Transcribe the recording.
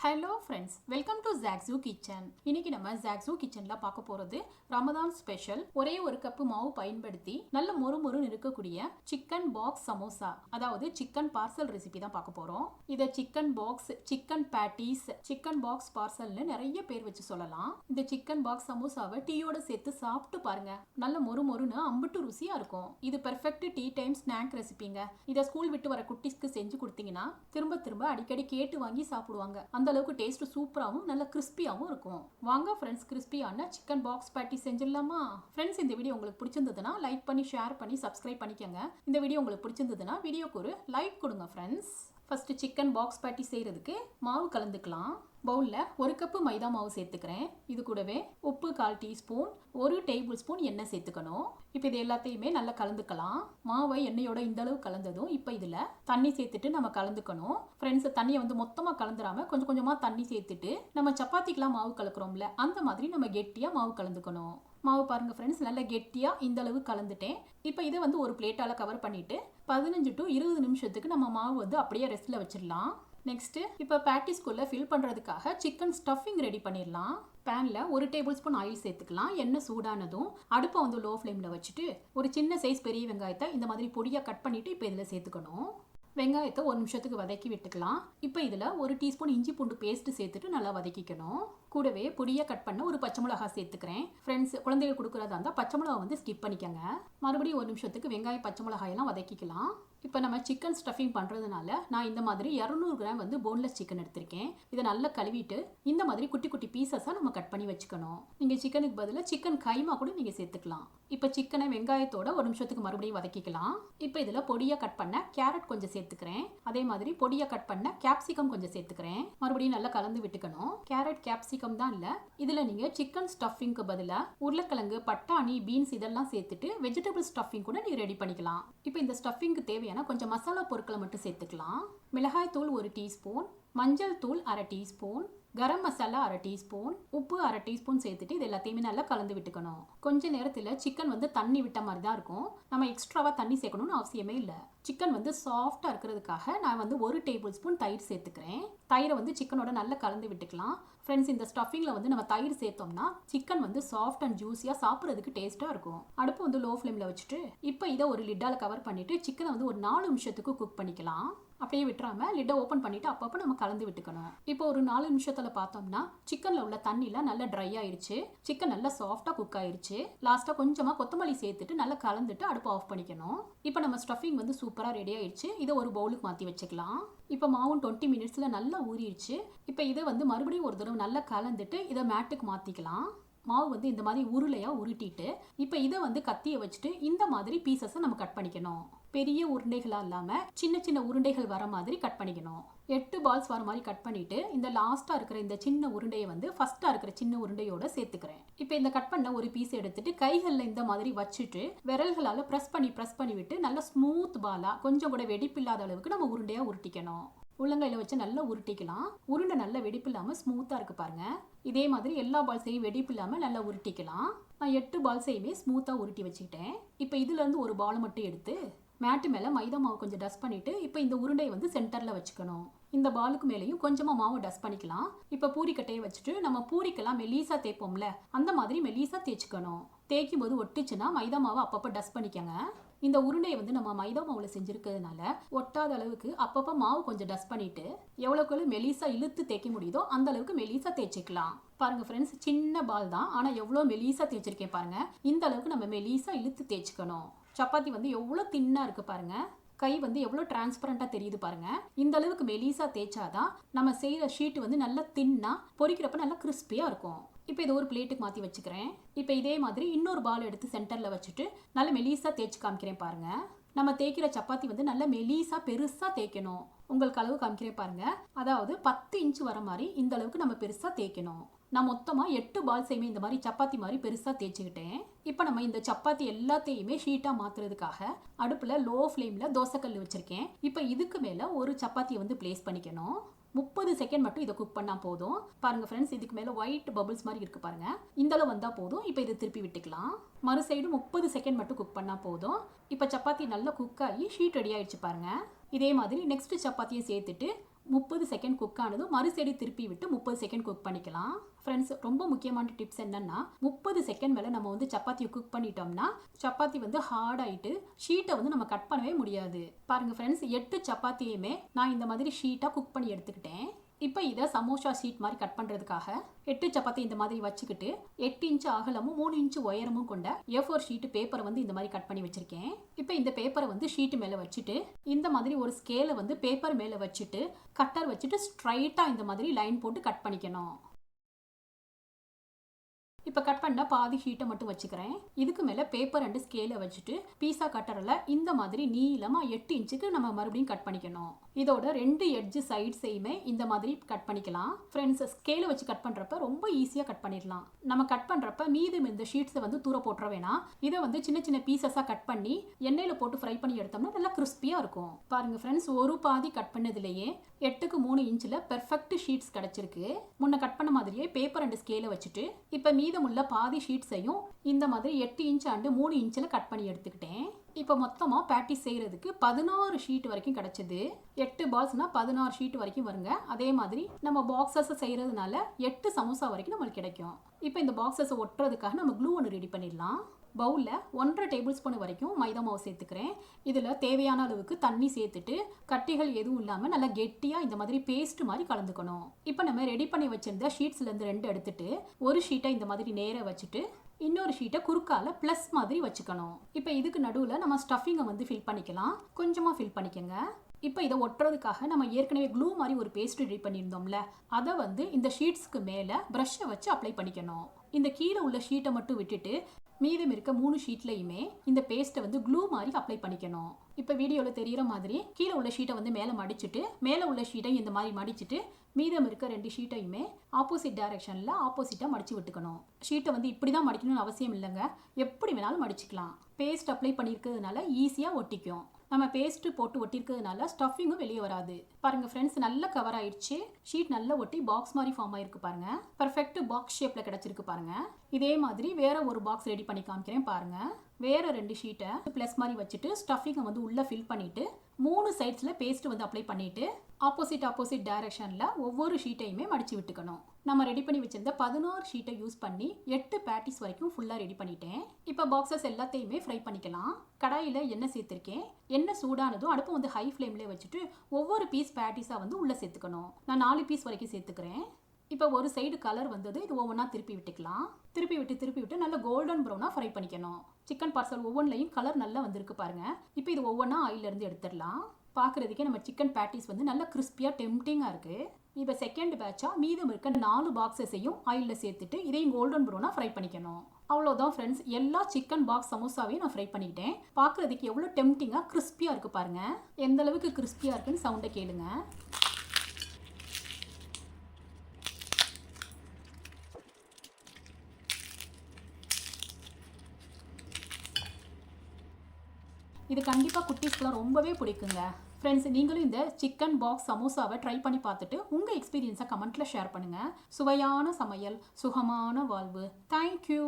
Hello friends, welcome to Jaxoo kitchen. இன்னைக்கு நம்ம ஜாக்ஸூ கிச்சன்ல பார்க்க போறது ரமதான் ஸ்பெஷல். ஒரே ஒரு கப்பு மாவு பயன்படுத்தி நல்ல மொறுமொறுன்னு இருக்கக்கூடிய சிக்கன் பாக்ஸ் சமோசா, அதாவது சிக்கன் பார்சல் ரெசிபி தான் பார்க்க போறோம். இதை chicken box, chicken patties, chicken box பார்சல்னு நிறைய பேர் வச்சு சொல்லலாம். இந்த சிக்கன் பாக்ஸ் சமோசாவை டீயோட சேர்த்து சாப்பிட்டு பாருங்க, நல்ல மொறுமொறுன்னு அம்புட்டு ருசியா இருக்கும். இது பெர்ஃபெக்ட் டீ டைம் ஸ்நாக் ரெசிபிங்க. இதை ஸ்கூல் விட்டு வர குட்டிஸ்க்கு செஞ்சு கொடுத்தீங்கன்னா திரும்ப திரும்ப அடிக்கடி கேட்டு வாங்கி சாப்பிடுவாங்க. அந்த அளவுக்கு டேஸ்ட் சூப்பராகவும் நல்ல கிறிஸ்பியாகவும் இருக்கும். வாங்க ஃப்ரெண்ட்ஸ், கிறிஸ்பியான சிக்கன் பாக்ஸ் பேட்டி செஞ்சிடலாமா? ஃப்ரெண்ட்ஸ், இந்த வீடியோ உங்களுக்கு பிடிச்சிருந்ததுன்னா லைக் பண்ணி, ஷேர் பண்ணி, சப்ஸ்கிரைப் பண்ணிக்கோங்க. இந்த வீடியோ உங்களுக்கு பிடிச்சிருந்ததுன்னா வீடியோக்கு ஒரு லைக் கொடுங்க ஃப்ரெண்ட்ஸ். ஃபர்ஸ்ட் சிக்கன் பாக்ஸ் பேட்டி செய்யறதுக்கு மாவு கலந்துக்கலாம். பவுலில் ஒரு கப்பு மைதா மாவு சேர்த்துக்கிறேன். இது கூடவே உப்பு 1/4 டீஸ்பூன், 1 டேபிள் ஸ்பூன் எண்ணெய் சேர்த்துக்கணும். இப்போ இது எல்லாத்தையுமே நல்லா கலந்துக்கலாம். மாவை எண்ணெயோட இந்த அளவு கலந்ததும் இப்போ இதில் தண்ணி சேர்த்துட்டு நம்ம கலந்துக்கணும். ஃப்ரெண்ட்ஸ், தண்ணியை மொத்தமாக கலந்துடாம கொஞ்சம் கொஞ்சமாக தண்ணி சேர்த்துட்டு நம்ம சப்பாத்திக்கெலாம் மாவு கலக்குறோம்ல, அந்த மாதிரி நம்ம கெட்டியாக மாவு கலந்துக்கணும். மாவு பாருங்க ஃப்ரெண்ட்ஸ், நல்லா கெட்டியாக இந்த அளவு கலந்துட்டேன். இப்போ இதை ஒரு பிளேட்டால் கவர் பண்ணிட்டு 15 to 20 நிமிஷத்துக்கு நம்ம மாவு அப்படியே ரெஸ்ட்டில் வச்சிடலாம். நெக்ஸ்ட், இப்போ பேட்டிஸ்குள்ள ஃபில் பண்ணுறதுக்காக சிக்கன் ஸ்டஃபிங் ரெடி பண்ணிடலாம். பேனில் 1 டேபிள் ஸ்பூன் ஆயில் சேர்த்துக்கலாம். எண்ணெய் சூடானதும் அடுப்பை லோ ஃப்ளேமில் வச்சுட்டு ஒரு சின்ன சைஸ் பெரிய வெங்காயத்தை இந்த மாதிரி பொடியாக கட் பண்ணிவிட்டு இப்போ இதில் சேர்த்துக்கணும். வெங்காயத்தை 1 நிமிஷத்துக்கு வதக்கி விட்டுக்கலாம். இப்போ இதில் 1 டீஸ்பூன் இஞ்சி பூண்டு பேஸ்ட் சேர்த்துட்டு நல்லா வதக்கிக்கணும். கூடவே பொடியாக கட் பண்ண ஒரு பச்சை மிளகா சேர்த்துக்கிறேன். ஃப்ரெண்ட்ஸ், குழந்தைகள் கொடுக்குறதா இருந்தால் பச்சை மிளகா ஸ்கிப் பண்ணிக்கோங்க. மறுபடியும் 1 நிமிஷத்துக்கு வெங்காயம் பச்சை மிளகாயெல்லாம் வதக்கிக்கலாம். இப்போ நம்ம சிக்கன் ஸ்டஃபிங் பண்ணுறதுனால நான் இந்த மாதிரி 200 கிராம் போன்லெஸ் சிக்கன் எடுத்திருக்கேன். இதை நல்லா கழுவிட்டு இந்த மாதிரி குட்டி குட்டி பீசஸாக நம்ம கட் பண்ணி வச்சுக்கணும். நீங்கள் சிக்கனுக்கு பதிலாக சிக்கன் கைமா கூட நீங்கள் சேர்த்துக்கலாம். இப்போ சிக்கனை வெங்காயத்தோட 1 நிமிஷத்துக்கு மறுபடியும் வதக்கிக்கலாம். இப்போ இதில் பொடியாக கட் பண்ண கேரட் கொஞ்சம் சேர்த்துக்கிறேன். அதே மாதிரி பொடியாக கட் பண்ண கேப்சிகம் கொஞ்சம் சேர்த்துக்கிறேன். மறுபடியும் நல்லா கலந்து விட்டுக்கணும். கேரட் கேப்சிகம் தான் இல்லை, இதில் நீங்கள் சிக்கன் ஸ்டஃபிங்க்கு பதிலாக உருளைக்கிழங்கு, பட்டாணி, பீன்ஸ் இதெல்லாம் சேர்த்துட்டு வெஜிடபிள் ஸ்டஃபிங் கூட நீங்கள் ரெடி பண்ணிக்கலாம். இப்போ இந்த ஸ்டஃபிங்க்கு தேவையான கொஞ்சம் மசாலா பொருட்களை மட்டும் சேர்த்துக்கலாம். மிளகாய் தூள் 1 டீஸ்பூன், மஞ்சள் தூள் 1/2 டீஸ்பூன், கரம் மசாலா 1/2 டீஸ்பூன், உப்பு 1/2 டீஸ்பூன் சேர்த்துட்டு இது எல்லாத்தையுமே நல்லா கலந்து விட்டுக்கணும். கொஞ்ச நேரத்தில் சிக்கன் தண்ணி விட்ட மாதிரி தான் இருக்கும். நம்ம எக்ஸ்ட்ராவாக தண்ணி சேர்க்கணும்னு அவசியமே இல்லை. சிக்கன் சாஃப்டாக இருக்கிறதுக்காக நான் 1 டேபிள் ஸ்பூன் தயிர் சேர்த்துக்கிறேன். தயிரை சிக்கனோட நல்லா கலந்து விட்டுக்கலாம். ஃப்ரெண்ட்ஸ், இந்த ஸ்டஃபிங்கில் நம்ம தயிர் சேர்த்தோம்னா சிக்கன் சாஃப்ட் அண்ட் ஜூஸியாக சாப்பிட்றதுக்கு டேஸ்ட்டாக இருக்கும். அடுப்பு லோ ஃப்ளேமில் வச்சுட்டு இப்போ இதை ஒரு லிட்டால் கவர் பண்ணிவிட்டு சிக்கனை ஒரு 4 நிமிஷத்துக்கு குக் பண்ணிக்கலாம். அப்படியே விட்டுறாம லிட்டை ஓப்பன் பண்ணிட்டு அப்பப்போ நம்ம கலந்து விட்டுக்கணும். இப்போ ஒரு 4 நிமிஷத்துல பார்த்தோம்னா சிக்கன்ல உள்ள தண்ணிலாம் நல்லா ட்ரை ஆயிருச்சு. சிக்கன் நல்லா சாஃப்டா குக் ஆயிருச்சு. லாஸ்டா கொஞ்சமா கொத்தமல்லி சேர்த்துட்டு நல்லா கலந்துட்டு அடுப்பு ஆஃப் பண்ணிக்கணும். இப்போ நம்ம ஸ்டஃபிங் சூப்பரா ரெடி ஆயிடுச்சு. இதை ஒரு பவுலுக்கு மாற்றி வச்சுக்கலாம். இப்போ மாவும் 20 மினிட்ஸ்ல நல்லா ஊறிடுச்சு. இப்போ இதை மறுபடியும் ஒரு தடவை நல்லா கலந்துட்டு இதை மேட்டுக்கு மாற்றிக்கலாம். மாவு இந்த மாதிரி உருளையாக உருட்டிட்டு இப்போ இதை கத்தியை வச்சுட்டு இந்த மாதிரி பீசஸை நம்ம கட் பண்ணிக்கணும். பெரிய உருண்டைகளாக இல்லாமல் சின்ன சின்ன உருண்டைகள் வர மாதிரி கட் பண்ணிக்கணும். 8 பால்ஸ் வர மாதிரி கட் பண்ணிட்டு இந்த லாஸ்ட்டாக இருக்கிற இந்த சின்ன உருண்டையை ஃபர்ஸ்ட்டாக இருக்கிற சின்ன உருண்டையோட சேர்த்துக்கிறேன். இப்போ இந்த கட் பண்ண ஒரு பீஸ் எடுத்துட்டு கைகளில் இந்த மாதிரி வச்சுட்டு விரல்களால் ப்ரெஸ் பண்ணி விட்டு நல்லா ஸ்மூத் பாலாக கொஞ்சம் கூட வெடிப்பில்லாத அளவுக்கு நம்ம உருண்டையாக உருட்டிக்கணும். உள்ளங்கையில் வச்சு நல்லா உருட்டிக்கலாம். உருண்டை நல்லா வெடிப்பு இல்லாமல் ஸ்மூத்தாக இருக்கு பாருங்க. இதே மாதிரி எல்லா பால்ஸையும் வெடிப்பு இல்லாமல் நல்லா உருட்டிக்கலாம். நான் 8 பால்ஸையுமே ஸ்மூத்தாக உருட்டி வச்சுக்கிட்டேன். இப்போ இதுலேருந்து ஒரு பால் மட்டும் எடுத்து மேட்டு மேலே மைதா மாவு கொஞ்சம் டஸ்ட் பண்ணிவிட்டு இப்போ இந்த உருண்டையை சென்டரில் வச்சுக்கணும். இந்த பாலுக்கு மேலேயும் கொஞ்சமாக மாவு டஸ்ட் பண்ணிக்கலாம். இப்போ பூரிக்கட்டையை வச்சுட்டு நம்ம பூரிக்கெல்லாம் மெலீஸாக தேய்ப்போம்ல, அந்த மாதிரி மெலீஸாக தேய்ச்சிக்கணும். தேய்க்கும் போது ஒட்டுச்சுன்னா மைதா மாவை அப்பப்போ டஸ்ட் பண்ணிக்கோங்க. இந்த உருண்டையை நம்ம மைதா மாவில் செஞ்சுருக்கிறதுனால ஒட்டாத அளவுக்கு அப்பப்போ மாவு கொஞ்சம் டஸ்ட் பண்ணிவிட்டு எவ்வளோக்கு மெலீஸாக இழுத்து தேய்க்க முடியுதோ அந்த அளவுக்கு மெலீஸாக தேய்ச்சிக்கலாம். பாருங்கள் ஃப்ரெண்ட்ஸ், சின்ன பால் தான், ஆனால் எவ்வளோ மெலீஸாக தேய்ச்சிருக்கேன் பாருங்கள். இந்த அளவுக்கு நம்ம மெலீஸாக இழுத்து தேய்ச்சிக்கணும். சப்பாத்தி எவ்வளோ தின்னாக இருக்குது பாருங்கள். கை எவ்வளோ டிரான்ஸ்பரண்டாக தெரியுது பாருங்க. இந்த அளவுக்கு மெலீஸாக தேய்ச்சாதான் நம்ம செய்கிற ஷீட் நல்லா தின்னா பொரிக்கிறப்ப நல்லா கிறிஸ்பியாக இருக்கும். இப்போ இதை ஒரு பிளேட்டுக்கு மாற்றி வச்சுக்கிறேன். இப்போ இதே மாதிரி இன்னொரு பால் எடுத்து சென்டரில் வச்சுட்டு நல்லா மெலீஸாக தேய்ச்சி காமிக்கிறேன் பாருங்க. நம்ம தேய்க்கிற சப்பாத்தி நல்லா மெலீஸாக பெருசாக தேய்க்கணும். உங்களுக்கு அளவு காமிக்கிறேன் பாருங்க. அதாவது 10 இன்ச் வர மாதிரி இந்த அளவுக்கு நம்ம பெருசாக தேய்க்கணும். நான் மொத்தமாக 8 பால்ஸையுமே இந்த மாதிரி சப்பாத்தி மாதிரி பெருசாக தேய்ச்சிக்கிட்டேன். இப்போ நம்ம இந்த சப்பாத்தி எல்லாத்தையுமே ஷீட்டாக மாற்றுறதுக்காக அடுப்பில் லோ ஃப்ளேமில் தோசைக்கல் வச்சுருக்கேன். இப்போ இதுக்கு மேலே ஒரு சப்பாத்தியை பிளேஸ் பண்ணிக்கணும். 30 செகண்ட் மட்டும் இதை குக் பண்ணால் போதும். பாருங்கள் ஃப்ரெண்ட்ஸ், இதுக்கு மேலே ஒயிட் பபிள்ஸ் மாதிரி இருக்குது பாருங்கள். இந்த அளவு வந்தால் போதும். இப்போ இதை திருப்பி விட்டுக்கலாம். மறு சைடு 30 செகண்ட் மட்டும் குக் பண்ணால் போதும். இப்போ சப்பாத்தி நல்லா குக் ஆகி ஷீட் ரெடி ஆகிடுச்சு பாருங்கள். இதே மாதிரி நெக்ஸ்ட் சப்பாத்தியை சேர்த்துட்டு 30 செகண்ட் குக் ஆனதும் மறு சைடு திருப்பி விட்டு 30 செகண்ட் குக் பண்ணிக்கலாம். ஃப்ரெண்ட்ஸ், ரொம்ப முக்கியமான டிப்ஸ் என்னன்னா 30 செகண்ட் மேலே நம்ம வந்து சப்பாத்தியை குக் பண்ணிட்டோம்னா சப்பாத்தி வந்து ஹார்ட் ஆகிட்டு ஷீட்டை வந்து நம்ம கட் பண்ணவே முடியாது. பாருங்க ஃப்ரெண்ட்ஸ், 8 சப்பாத்தியுமே நான் இந்த மாதிரி ஷீட்டாக குக் பண்ணி எடுத்துக்கிட்டேன். இப்போ இதை சமோசா ஷீட் மாதிரி கட் பண்ணுறதுக்காக 8 சப்பாத்தி இந்த மாதிரி வச்சுக்கிட்டு 8 இன்ச்சு அகலமும் 3 இன்ச்சு உயரமும் கொண்ட A4 ஷீட்டு பேப்பரை வந்து இந்த மாதிரி கட் பண்ணி வச்சுருக்கேன். இப்போ இந்த பேப்பரை வந்து ஷீட்டு மேலே வச்சுட்டு இந்த மாதிரி ஒரு ஸ்கேலை வந்து பேப்பர் மேலே வச்சுட்டு கட்டர் வச்சுட்டு ஸ்ட்ரைட்டாக இந்த மாதிரி லைன் போட்டு கட் பண்ணிக்கணும். இப்போ கட் பண்ண பாதி ஷீட்டை மட்டும் வச்சுக்கிறேன். இதுக்கு மேலே பேப்பர் அண்டு ஸ்கேலை வச்சுட்டு பீஸா கட்டரில் இந்த மாதிரி நீளமாக 8 இன்ச்சுக்கு நம்ம மறுபடியும் கட் பண்ணிக்கணும். இதோட 2 எட்ஜ் சைட்ஸையுமே இந்த மாதிரி கட் பண்ணிக்கலாம். ஃப்ரெண்ட்ஸ், ஸ்கேலை வச்சு கட் பண்ணுறப்ப ரொம்ப ஈஸியாக கட் பண்ணிடலாம். நம்ம கட் பண்ணுறப்ப மீதம் இந்த ஷீட்ஸை வந்து தூர போட்டுற வேணாம். இதை வந்து சின்ன சின்ன பீசஸாக கட் பண்ணி எண்ணெயில் போட்டு ஃப்ரை பண்ணி எடுத்தோம்னா நல்லா கிறிஸ்பியாக இருக்கும். பாருங்கள் ஃப்ரெண்ட்ஸ், ஒரு பாதி கட் பண்ணதுலேயே 8க்கு 3 இன்ச்சில் பெர்ஃபெக்ட் ஷீட்ஸ் கிடச்சிருக்கு. முன்ன கட் பண்ண மாதிரியே பேப்பர் அண்டு ஸ்கேலை வச்சுட்டு இப்போ மீதமுள்ள பாதி ஷீட்ஸையும் இந்த மாதிரி 8 இன்ச் அண்டு 3 இன்ச்சில் கட் பண்ணி எடுத்துக்கிட்டேன். இப்போ மொத்தமாக பேட்டிஸ் செய்கிறதுக்கு 16 ஷீட் வரைக்கும் கிடச்சிது. 8 பால்ஸ்னால் 16 ஷீட் வரைக்கும் வருங்க. அதே மாதிரி நம்ம பாக்ஸஸை செய்கிறதுனால 8 சமோசா வரைக்கும் நம்மளுக்கு கிடைக்கும். இப்போ இந்த பாக்ஸஸை ஒட்டுறதுக்காக நம்ம க்ளூ ஒன்று ரெடி பண்ணிடலாம். பவுலில் 1.5 டேபிள் ஸ்பூன் வரைக்கும் மைதா மாவு சேர்த்துக்கிறேன். இதில் தேவையான அளவுக்கு தண்ணி சேர்த்துட்டு கட்டிகள் எதுவும் இல்லாமல் நல்லா கெட்டியாக இந்த மாதிரி பேஸ்ட் மாதிரி கலந்துக்கணும். இப்போ நம்ம ரெடி பண்ணி வச்சிருந்த ஷீட்ஸ்லேருந்து 2 எடுத்துட்டு ஒரு ஷீட்டை இந்த மாதிரி நேராக வச்சுட்டு இன்னொரு ஷீட்டை குறுக்கால ப்ளஸ் மாதிரி வச்சுக்கணும். இப்போ இதுக்கு நடுவில் நம்ம ஸ்டஃபிங்கை வந்து ஃபில் பண்ணிக்கலாம். கொஞ்சமாக ஃபில் பண்ணிக்கோங்க. இப்போ இதை ஒட்டுறதுக்காக நம்ம ஏற்கனவே க்ளூ மாதிரி ஒரு பேஸ்ட் ரெடி பண்ணியிருந்தோம்ல, அதை வந்து இந்த ஷீட்ஸ்க்கு மேலே ப்ரஷ்ஷை வச்சு அப்ளை பண்ணிக்கணும். இந்த கீழே உள்ள ஷீட்டை மட்டும் விட்டுட்டு மீதம் இருக்க 3 ஷீட்லையுமே இந்த பேஸ்ட்டை வந்து க்ளூ மாதிரி அப்ளை பண்ணிக்கணும். இப்போ வீடியோவில் தெரிகிற மாதிரி கீழே உள்ள ஷீட்டை வந்து மேலே மடிச்சுட்டு மேலே உள்ள ஷீட்டை இந்த மாதிரி மடிச்சுட்டு மீதம் இருக்க 2 ஷீட்டையுமே ஆப்போசிட் டைரக்ஷனில் ஆப்போசிட்டாக மடித்து விட்டுக்கணும். ஷீட்டை வந்து இப்படி தான் மடிக்கணும்னு அவசியம் இல்லைங்க, எப்படி வேணாலும் மடிச்சுக்கலாம். பேஸ்ட் அப்ளை பண்ணியிருக்கிறதுனால ஈஸியாக ஒட்டிக்கும். நம்ம பேஸ்ட்டு போட்டு ஒட்டியிருக்கிறதுனால ஸ்டஃபிங்கும் வெளியே வராது. பாருங்கள் ஃப்ரெண்ட்ஸ், நல்லா கவர் ஆயிடுச்சு. ஷீட் நல்லா ஒட்டி பாக்ஸ் மாதிரி ஃபார்ம் ஆயிருக்கு பாருங்கள். பர்ஃபெக்ட் பாக்ஸ் ஷேப்பில் கிடச்சிருக்கு பாருங்கள். இதே மாதிரி வேற ஒரு பாக்ஸ் ரெடி பண்ணி காமிக்கிறேன் பாருங்கள். வேற 2 ஷீட்டை ப்ளஸ் மாதிரி வச்சுட்டு ஸ்டஃபிங்கை வந்து உள்ளே ஃபில் பண்ணிவிட்டு 3 சைட்ஸில் பேஸ்ட் வந்து அப்ளை பண்ணிவிட்டு ஆப்போசிட் டைரக்ஷனில் ஒவ்வொரு ஷீட்டையுமே மடித்து விட்டுக்கணும். நம்ம ரெடி பண்ணி வச்சிருந்த 16 ஷீட்டை யூஸ் பண்ணி 8 பேட்டிஸ் வரைக்கும் ஃபுல்லாக ரெடி பண்ணிட்டேன். இப்போ பாக்ஸஸ் எல்லாத்தையுமே ஃப்ரை பண்ணிக்கலாம். கடாயில் எண்ணெய் சேர்த்துருக்கேன். எண்ணெய் சூடானதும் அடுப்பு வந்து ஹை ஃப்ளேம்லேயே வச்சுட்டு ஒவ்வொரு பீஸ் பேட்டிஸாக வந்து உள்ளே சேர்த்துக்கணும். நான் 4 பீஸ் வரைக்கும் சேர்த்துக்கிறேன். இப்போ ஒரு சைடு கலர் வந்தது, இது ஒவ்வொன்றா திருப்பி விட்டுக்கலாம். திருப்பி விட்டு நல்லா கோல்டன் ப்ரௌனாக ஃப்ரை பண்ணிக்கணும். சிக்கன் பார்சல் ஒவ்வொன்றிலையும் கலர் நல்லா வந்திருக்கு பாருங்கள். இப்போ இது ஒவ்வொன்றா ஆயிலிருந்து எடுத்துடலாம். பார்க்குறதுக்கே நம்ம சிக்கன் பேட்டிஸ் வந்து நல்லா கிறிஸ்பியாக டெம்டிங்காக இருக்குது. இப்போ செகண்ட் பேட்சாக மீதம் இருக்க 4 பாக்ஸஸையும் ஆயிலில் சேர்த்துட்டு இதையும் கோல்டன் ப்ரௌனாக ஃப்ரை பண்ணிக்கணும். அவ்வளோதான் ஃப்ரெண்ட்ஸ், எல்லா சிக்கன் பாக்ஸ் சமோசாவையும் நான் ஃப்ரை பண்ணிக்கிட்டேன். பார்க்குறதுக்கு எவ்வளோ டெம்டிங்காக கிறிஸ்பியாக இருக்குது பாருங்கள். எந்த அளவுக்கு கிறிஸ்பியாக இருக்குன்னு சவுண்டை கேளுங்க. இது கண்டிப்பாக குட்டீஸ்க்குலாம் ரொம்பவே பிடிக்குங்க. ஃப்ரெண்ட்ஸ், நீங்களும் இந்த சிக்கன் பாக்ஸ் சமோசாவை ட்ரை பண்ணி பார்த்துட்டு உங்கள் எக்ஸ்பீரியன்ஸை கமெண்ட்டில் ஷேர் பண்ணுங்கள். சுவையான சமையல், சுகமான வாழ்வு. தேங்க்யூ.